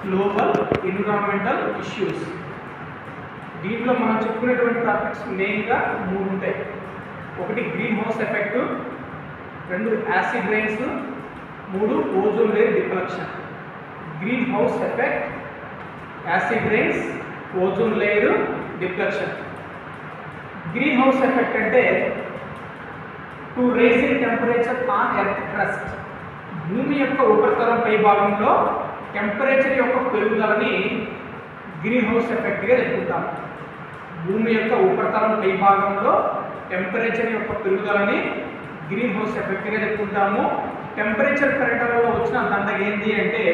Global environmental issues. దీంట్లో మనం చెప్పుకునేటువంటి టాపిక్స్ మెయిన్గా 3 ఉంటాయి. ఒకటి greenhouse effect, 2 acid rains, 3 ozone layer depletion. Greenhouse effect, acid rains, ozone layer depletion. Greenhouse effect అంటే to raising temperature on earth crust, భూమి యొక్క ఉపరితలం పై భాగంలో టెంపరేచర్ యొక్క పెరుగుదలని గ్రీన్ హౌస్ ఎఫెక్ట్గా చెప్పుకుంటాము. భూమి యొక్క ఉపరితలం పై భాగంలో టెంపరేచర్ యొక్క పెరుగుదలని గ్రీన్ హౌస్ ఎఫెక్ట్గా చెప్పుకుంటాము. టెంపరేచర్ పెరగడం వల్ల వచ్చిన దండగ ఏంటి అంటే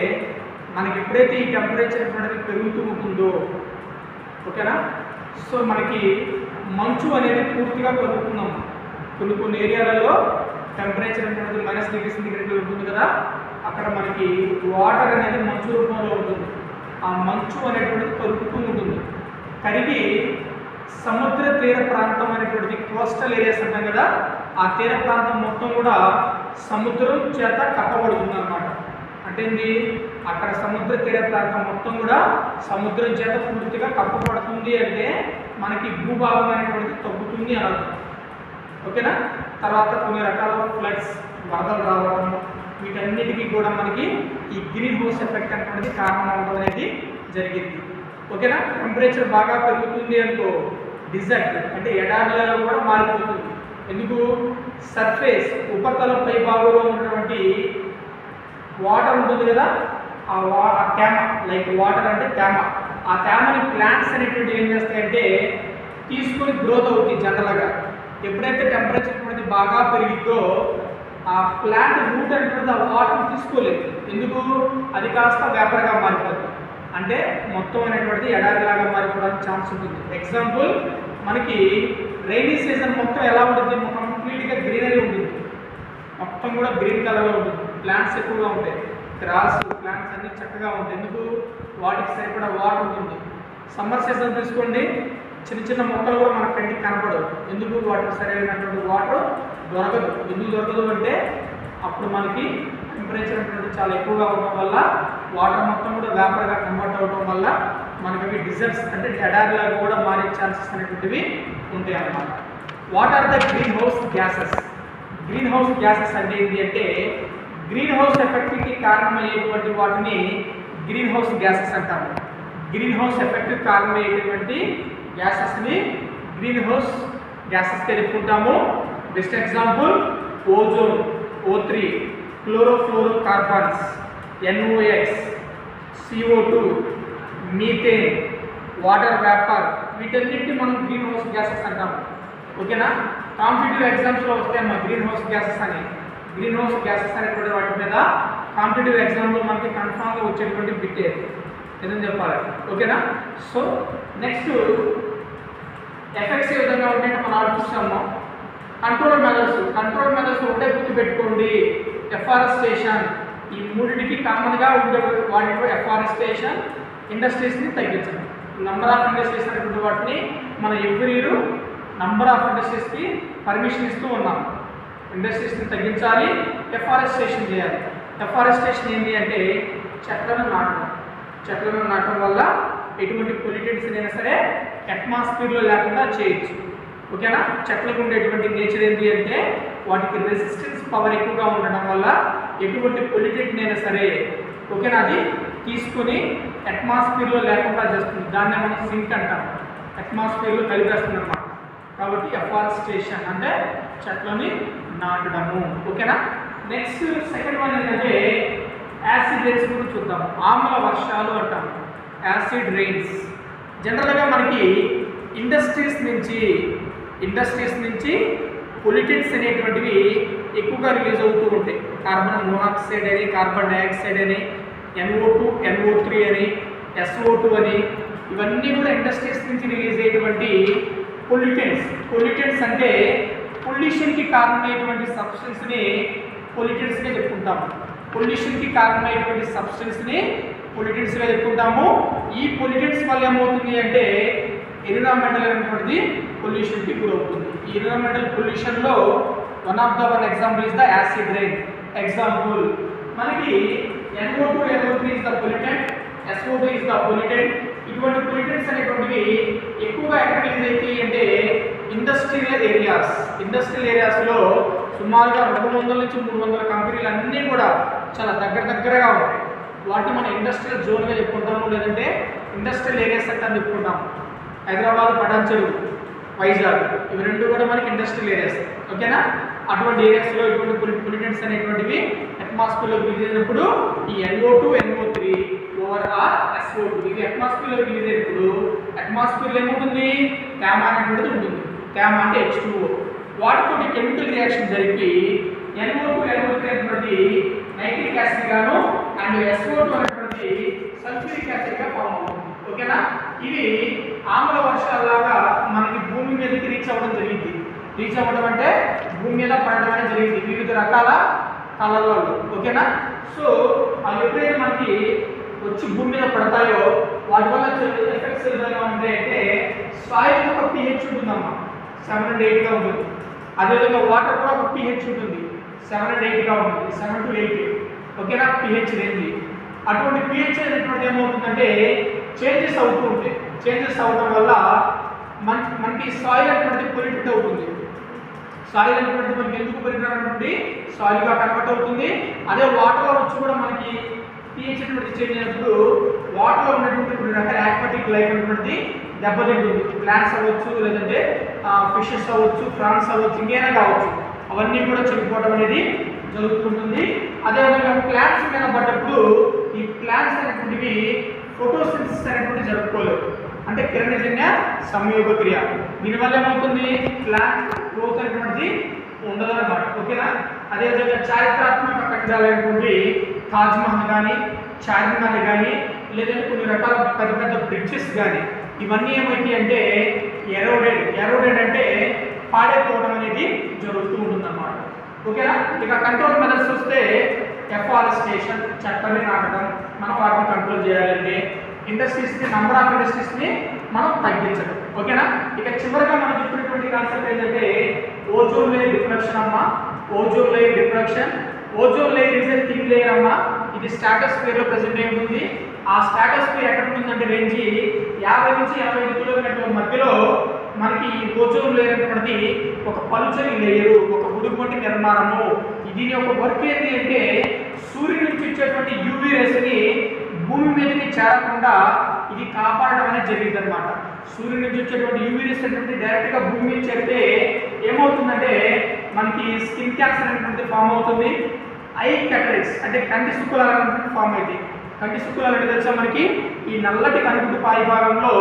మనకి ఎప్పుడైతే ఈ టెంపరేచర్ అనేది పెరుగుతూ ఉంటుందో, ఓకేనా, సో మనకి మంచు అనేది పూర్తిగా పెరుగుతున్నాము. కొన్ని ఏరియాలలో టెంపరేచర్ అనేది -°C ఉంటుంది కదా, అక్కడ మనకి వాటర్ అనేది మంచు రూపంలో ఉంటుంది. ఆ మంచు అనేటువంటిది కరుగుతూ ఉంటుంది. కరిగి సముద్ర తీర ప్రాంతం అనేటువంటిది కోస్టల్ ఏరియాస్ అంటాం కదా, ఆ తీర ప్రాంతం మొత్తం కూడా సముద్రం చేత కప్పబడుతుంది అన్నమాట. అంటే ఏంటి, అక్కడ సముద్ర తీర ప్రాంతం మొత్తం కూడా సముద్రం చేత పూర్తిగా కప్పబడుతుంది అంటే మనకి భూభాగం అనేటువంటిది తగ్గుతుంది అని అర్థం. ఓకేనా. తర్వాత కొన్ని రకాల ఫ్లడ్స్, వరదలు రావడం, వీటన్నిటికీ కూడా మనకి ఈ గ్రీన్ హౌస్ ఎఫెక్ట్ అనేటువంటిది కారణం అవడం అనేది జరిగింది. ఓకేనా. టెంపరేచర్ బాగా పెరుగుతుంది అనుకో, డిజర్ట్ అంటే ఎడారులలో కూడా మారిపోతుంది. ఎందుకు, సర్ఫేస్ ఉపరితలం పై భాగంలో ఉన్నటువంటి వాటర్ ఉంటుంది కదా, ఆ తేమ, లైక్ వాటర్ అంటే తేమ, ఆ తేమని ప్లాంట్స్ అనేటువంటి ఏం చేస్తాయంటే తీసుకొని గ్రోత్ అవుతుంది జనరల్గా. ఎప్పుడైతే టెంపరేచర్ అనేది బాగా పెరిగిద్దో ఆ ప్లాంట్ రూట్ అనేటువంటి ఆ వాటర్ తీసుకోలేదు. ఎందుకు, అది కాస్త వేపర్గా మారిపోతుంది. అంటే మొత్తం అనేటువంటిది ఎడారిలాగా మారిపోవడానికి ఛాన్స్ ఉంటుంది. ఎగ్జాంపుల్, మనకి రైనీ సీజన్ మొత్తం ఎలా ఉంటుంది, కంప్లీట్గా గ్రీనరీ ఉంటుంది, మొత్తం కూడా గ్రీన్ కలర్లో ఉంటుంది, ప్లాంట్స్ ఎక్కువగా ఉంటాయి, గ్రాస్ ప్లాంట్స్ అన్నీ చక్కగా ఉంటాయి. ఎందుకు, వాటికి సరిపడా వాటర్ ఉంటుంది. సమ్మర్ సీజన్ తీసుకోండి, చిన్న మొక్కలు కూడా మన కంటికి కనపడవు. ఎందుకు, వాటికి సరైనటువంటి వాటర్ దొరకదు. ఎందుకు దొరకదు అంటే అప్పుడు మనకి టెంపరేచర్ అనేది చాలా ఎక్కువగా ఉండడం వల్ల వాటర్ మొత్తం కూడా వేపర్గా కన్వర్ట్ అవ్వడం వల్ల మనకి అవి డిజర్ట్స్ అంటే ఎడారిలాగా కూడా మారే ఛాన్సెస్ అనేటువంటివి ఉంటాయి అన్నమాట. What are the green house gases? Green house gases అంటే ఏంటి అంటే గ్రీన్ హౌస్ ఎఫెక్ట్కి కారణమయ్యేటువంటి వాటిని గ్రీన్ హౌస్ గ్యాసెస్ అంటాము. గ్రీన్ హౌస్ ఎఫెక్ట్కి కారణమయ్యేటువంటి గ్యాసెస్ని గ్రీన్ హౌస్ గ్యాసెస్గా చెప్పుకుంటాము. Best example ozone, O3, chlorofluorocarbons, NOx, CO2, methane, water vapour, వీటన్నిటిని మనం గ్రీన్ హౌస్ గ్యాసెస్ అంటాము. ఓకేనా. కాంపిటేటివ్ ఎగ్జామ్స్లో వస్తాయి అమ్మా గ్రీన్ హౌస్ గ్యాసెస్ అని. గ్రీన్ హౌస్ గ్యాసెస్ అనేటువంటి వాటి మీద కాంపిటేటివ్ ఎగ్జామ్లో మనకి కన్ఫామ్గా వచ్చేటువంటి బిట్ ఏదని చెప్పాలి. ఓకేనా. సో నెక్స్ట్ ఎఫెక్ట్స్ ఏ విధంగా ఉంటాయంటే మనం ఆలోచిస్తాము. కంట్రోల్ మెథడ్స్ ఉంటే గుర్తుపెట్టుకోండి. ఎఫారెస్టేషన్, ఈ మూడింటికి కామన్గా ఉండే వాటిలో ఎఫారెస్టేషన్, ఇండస్ట్రీస్ని తగ్గించడం. నంబర్ ఆఫ్ ఇండస్ట్రీస్ అనేటువంటి వాటిని మనం ఎవ్రీ ఇయర్ నంబర్ ఆఫ్ ఇండస్ట్రీస్కి పర్మిషన్ ఇస్తూ ఉన్నాం. ఇండస్ట్రీస్ని తగ్గించాలి, ఎఫారెస్టేషన్ చేయాలి. ఎఫారెస్టేషన్ ఏంటి అంటే చెట్లను నాటడం వల్ల ఎటువంటి పొల్యూటెంట్స్ అయినా సరే అట్మాస్ఫియర్లో లేకుండా చేయొచ్చు. ఓకేనా. చెట్లకు ఉండేటువంటి నేచర్ ఏంటి అంటే వాటికి రెసిస్టెన్స్ పవర్ ఎక్కువగా ఉండడం వల్ల ఎటువంటి పొల్యూటెంట్ అయినా సరే, ఓకేనా, అది తీసుకుని అట్మాస్ఫియర్లో లేకుండా చేస్తుంది. దాన్ని మనం సింక్ అంటాం, అట్మాస్ఫియర్లో కలిపేస్తుంది అన్నమాట. కాబట్టి ఎఫారెస్టేషన్ అంటే చెట్లని నాటడము. ఓకేనా. నెక్స్ట్ సెకండ్ వన్ ఏంటంటే యాసిడ్ రైన్స్ గురించి చూద్దాం. ఆమ్ల వర్షాలు అంటాం, యాసిడ్ రైన్స్. జనరల్గా మనకి ఇండస్ట్రీస్ నుంచి పొల్యూటెంట్స్ అనేటువంటివి ఎక్కువగా రిలీజ్ అవుతూ ఉంటాయి. కార్బన్ మోనాక్సైడ్ అని, కార్బన్ డైఆక్సైడ్ అని, NO2, NO3 అని, SO2 అని, ఇవన్నీ కూడా ఇండస్ట్రీస్ నుంచి రిలీజ్ అయ్యేటువంటి పొల్యూటెంట్స్ అంటే పొల్యూషన్కి కారణమయ్యేటువంటి సబ్స్టెన్స్ని పొల్యూటెంట్స్గా చెప్పుకుంటాము. పొల్యూషన్కి కారణమయ్యేటువంటి సబ్స్టెన్స్ని పొల్యూటెంట్స్గా చెప్పుకుంటాము. ఈ పొల్యూటెంట్స్ వల్ల ఏమవుతుంది అంటే ఎన్విరాన్మెంటల్ అనేటువంటిది పొల్యూషన్కి గురవుతుంది. ఈ ఎన్విరాన్మెంటల్ పొల్యూషన్లో one example is the acid rain. Example మనకి NO2, NO3 is the pollutant, SO2 is the pollutant. ఇటువంటి పొల్యూటెంట్స్ అనేటువంటివి ఎక్కువగా ఎక్కడ రిలీజ్ అవుతాయి అంటే ఇండస్ట్రియల్ ఏరియాస్లో సుమారుగా 200 నుంచి 300 కంపెనీలు అన్నీ కూడా చాలా దగ్గరగా ఉంటాయి. వాటిని మనం ఇండస్ట్రియల్ జోన్గా చెప్పుకుంటాము, లేదంటే ఇండస్ట్రియల్ ఏరియాస్ అంటే చెప్పుకుంటాము. హైదరాబాద్, పటాన్చెరు, వైజాగ్ ఇవి రెండు కూడా మనకి ఇండస్ట్రియల్ ఏరియాస్. ఓకేనా? అటువంటి ఏరియాస్లో ఇటువంటి పొల్యూటెంట్స్ అనేటువంటివి అట్మాస్ఫియర్లో రిలీజ్ అయినప్పుడు ఈ NO2, NO3 over are SO2 ఇది అట్మాస్ఫియర్లో రిలీజ్ అయినప్పుడు అట్మాస్ఫియర్లో ఏముంటుంది? తేమ అనేటువంటిది ఉంటుంది. తేమ అంటే H2O. వాటితో కెమికల్ రియాక్షన్ జరిపి NO2, NO3 అనేటువంటి నైట్రిక్ యాసిడ్ గాను అండ్ SO2 అనేటువంటి సల్ఫ్యూరిక్ యాసిడ్ గా ఫామ్ అవుతుంది. ఓకేనా? ఇవి ఆమ్ల వర్షాలలాగా మనకి భూమి మీదకి రీచ్ అవ్వడం జరిగింది. రీచ్ అవ్వడం అంటే భూమి మీద పడడం అనేది జరిగింది వివిధ రకాల కళల్లో. ఓకేనా? సో అవి ఎప్పుడైతే మనకి వచ్చి భూమి మీద పడతాయో వాటి వల్ల ఎఫెక్ట్స్ ఏ విధంగా ఉంటాయంటే సాయిల్ ఒక pH ఉంటుందమ్మా, 7 and 8 గా ఉంటుంది. అదేవిధంగా వాటర్ కూడా ఒక pH ఉంటుంది, 7 and 8 గా ఉంటుంది, 7 to 8. ఓకేనా? pH range. అటువంటి pH అనేటువంటి ఏమవుతుందంటే చేంజెస్ అవుతూ ఉంటాయి. చేంజెస్ అవడం వల్ల మనకి సాయిల్ అనేటువంటి పొల్యూటెడ్ అవుతుంది. సాయిల్ అనేటువంటి మనకి ఎందుకు పొల్యూటెడ్ అనేటువంటి సాయిల్గా కన్వర్ట్ అవుతుంది. అదే వాటర్లో వచ్చి కూడా మనకి pH అనేటువంటి చేంజ్ అయినప్పుడు వాటర్లో ఉన్నటువంటి కొన్ని రకాల యాక్వాటిక్ లైఫ్ అనేటువంటి దెబ్బతింటుంది. ప్లాంట్స్ అవ్వచ్చు, లేదంటే ఫిషెస్ అవ్వచ్చు, ఫ్రాన్స్ అవ్వచ్చు, ఇంకేనా కావచ్చు, అవన్నీ కూడా చనిపోవడం అనేది జరుగుతుంటుంది. అదేవిధంగా ప్లాంట్స్ మీద పడ్డప్పుడు ఈ ప్లాంట్స్ అనేటువంటివి ఫోటోసింథసిస్ అనేటువంటి జరుపుకోలేదు, అంటే కిరణజన్య సంయోగ క్రియ. దీనివల్ల ఏమవుతుంది? ప్లాంట్ గ్రోత్ అనేటువంటిది ఉండదన్నమాట. ఓకేనా? అదేవిధంగా చారిత్రాత్మక కట్టడాలైనటువంటి తాజ్మహల్ కానీ, చార్మినార్ కానీ, లేదంటే కొన్ని రకాల పెద్ద బ్రిడ్జెస్ కానీ ఇవన్నీ ఏమైతాయి అంటే ఎరోడెడ్ అంటే పాడైపోవడం అనేది జరుగుతూ ఉంటుందన్నమాట. ఓకేనా? ఇక కంట్రోల్ మెథడ్స్ వస్తే ఎఫారెస్టేషన్, చెట్లని నాటడం, మనం వాటిని కంట్రోల్ చేయాలంటే ఇండస్ట్రీస్ని, నంబర్ ఆఫ్ ఇండస్ట్రీస్ని మనం తగ్గించడం. ఓకేనా? ఇక చివరిగా మనం చెప్పినటువంటి కాన్సెప్ట్ ఏంటంటే ఓజోన్ లేయర్ డిప్రక్షన్ అమ్మా. Ozone layer depletion, ozone layer is a thin layer అమ్మా. ఇది స్ట్రాటోస్ఫియర్లో ప్రెజెంట్ అయి ఉంటుంది. ఆ స్ట్రాటోస్ఫియర్ ఎక్కడ ఉంటుందంటే రేంజ్ 50 నుంచి 85 కిలోమీటర్ల మధ్యలో మనకి ఓజోన్ లేయర్ అనేటువంటి ఒక పలుచని లేయరు, ఒక బుడుగు నిర్మాణము. దీని యొక్క వర్క్ ఏంటి అంటే సూర్యుడి నుంచి వచ్చేటువంటి UV రేస్ని భూమి మీదకి చేరకుండా ఇది కాపాడడం అనేది జరిగింది అనమాట. సూర్యుడి నుంచి వచ్చేటువంటి UV రేస్ అనేటువంటి డైరెక్ట్గా భూమి మీద చేరితే ఏమవుతుందంటే మనకి స్కిన్ క్యాన్సర్ అనేటువంటి ఫామ్ అవుతుంది. ఐ క్యాటరాక్ట్స్ అంటే కంటి శుక్లాలు అనేటువంటి ఫామ్ అవుతాయి. కంటి శుక్లాలు అంటే తెలుసా మనకి ఈ నల్లటి కనుగుడు పై భాగంలో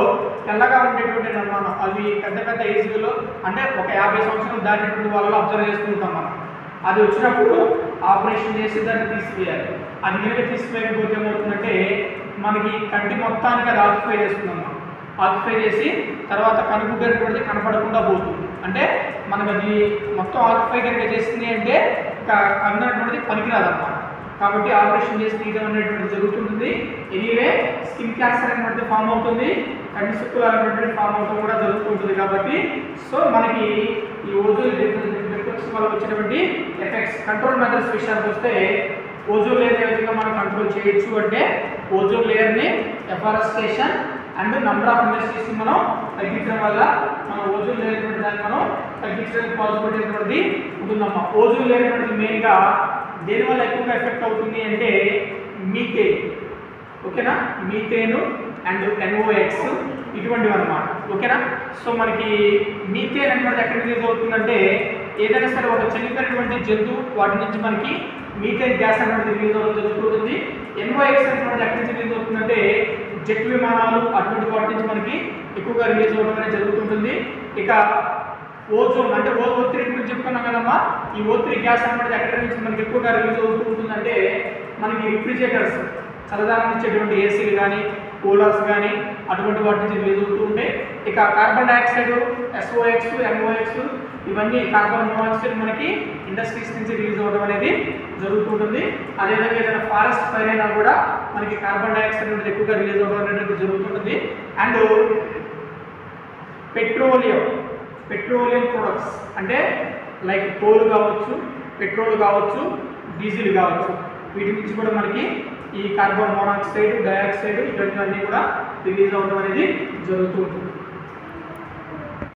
తెల్లగా ఉండేటువంటి నిర్మాణం. అవి పెద్ద ఏజ్లో అంటే ఒక 50 సంవత్సరాలు దాటినటువంటి వాళ్ళలో అబ్జర్వ్ చేసుకుంటాం మనం. అది వచ్చినప్పుడు ఆపరేషన్ చేసి దాన్ని తీసివేయాలి. అది కనుక తీసివేయకపోతే ఏమవుతుందంటే మనకి కంటి మొత్తానికి అది ఆక్యుపై చేస్తున్నాం. ఆక్యుపై చేసి తర్వాత కనుగుడ్డు అనేటువంటిది కనపడకుండా పోతుంది. అంటే మనకు అది మొత్తం ఆక్యుపై కనుక చేసింది అంటే కన్ను అనేటువంటిది పనికిరాదన్నమాట. కాబట్టి ఆపరేషన్ చేసి తీయడం అనేటువంటిది జరుగుతుంది. ఎనీవే స్కిన్ క్యాన్సర్ అనేటువంటి ఫామ్ అవుతుంది, కంటి శుక్లాలు అనేటువంటి ఫామ్ అవడం కూడా జరుగుతుంటుంది. కాబట్టి సో మనకి ఈ ఓజోన్ డిప్రెక్షన్ వల్ల వచ్చినటువంటి ఎఫెక్ట్స్ కంట్రోల్ మెథడ్స్ విషయానికి వస్తే ఓజోన్ లేయర్ ఏ విధంగా మనం కంట్రోల్ చేయొచ్చు అంటే ఓజోన్ లేయర్ని ఎఫారెస్టేషన్ అండ్ నంబర్ ఆఫ్ ఇండస్ట్రీస్ని మనం తగ్గించడం వల్ల మన ఓజోన్ లేయర్ దాన్ని మనం తగ్గించడానికి పాసిబిలిటీ అనేటువంటిది ఉంటుందమ్మా. ఓజోన్ లేయర్ అనేటువంటి మెయిన్గా దేనివల్ల ఎక్కువగా ఎఫెక్ట్ అవుతుంది అంటే మీథేన్. ఓకేనా? మీథేను అండ్ NOx ఇటువంటివి అన్నమాట. ఓకేనా? సో మనకి మీథేన్ అనేటువంటి ఎక్కడ రిలీజ్ అవుతుందంటే ఏదైనా సరే ఒక చనిపోయినటువంటి జంతువు వాటి నుంచి మనకి మీథేన్ గ్యాస్ అనేది రిలీజ్ అవ్వడం జరుగుతుంది. NOx అనేటువంటి ఎక్కడి నుంచి రిలీజ్ అవుతుందంటే జెట్ విమానాలు అటువంటి వాటి నుంచి మనకి ఎక్కువగా రిలీజ్ అవ్వడం అనేది జరుగుతుంటుంది. ఇక ఓజోన్ అంటే O3 గురించి చెప్పుకున్నాం కదమ్మా. ఈ O3 గ్యాస్ అనేది ఎక్కడి నుంచి మనకి ఎక్కువగా రిలీజ్ అవుతూ ఉంటుందంటే మనకి రిఫ్రిజిరేటర్స్, చల్లదనం ఇచ్చేటువంటి ఏసీలు కానీ, కూలర్స్ కానీ అటువంటి వాటి నుంచి రిలీజ్ అవుతూ ఉంటాయి. ఇక కార్బన్ డైఆక్సైడ్, SOx, NOx ఇవన్నీ కార్బన్ మోనాక్సైడ్ మనకి ఇండస్ట్రీస్ నుంచి రిలీజ్ అవ్వడం అనేది జరుగుతుంటుంది. అదేవిధంగా ఏదైనా ఫారెస్ట్ ఫైర్ అయినా కూడా మనకి కార్బన్ డైఆక్సైడ్ అనేది ఎక్కువగా రిలీజ్ అవ్వడం అనేది జరుగుతుంటుంది. అండ్ పెట్రోలియం ప్రొడక్ట్స్ అంటే లైక్ కోల్ కావచ్చు, పెట్రోల్ కావచ్చు, డీజిల్ కావచ్చు, వీటి నుంచి కూడా మనకి ఈ కార్బన్ మోనాక్సైడ్, డయాక్సైడ్ ఇటువంటివన్నీ కూడా రిలీజ్ అవ్వడం అనేది జరుగుతూ ఉంటుంది.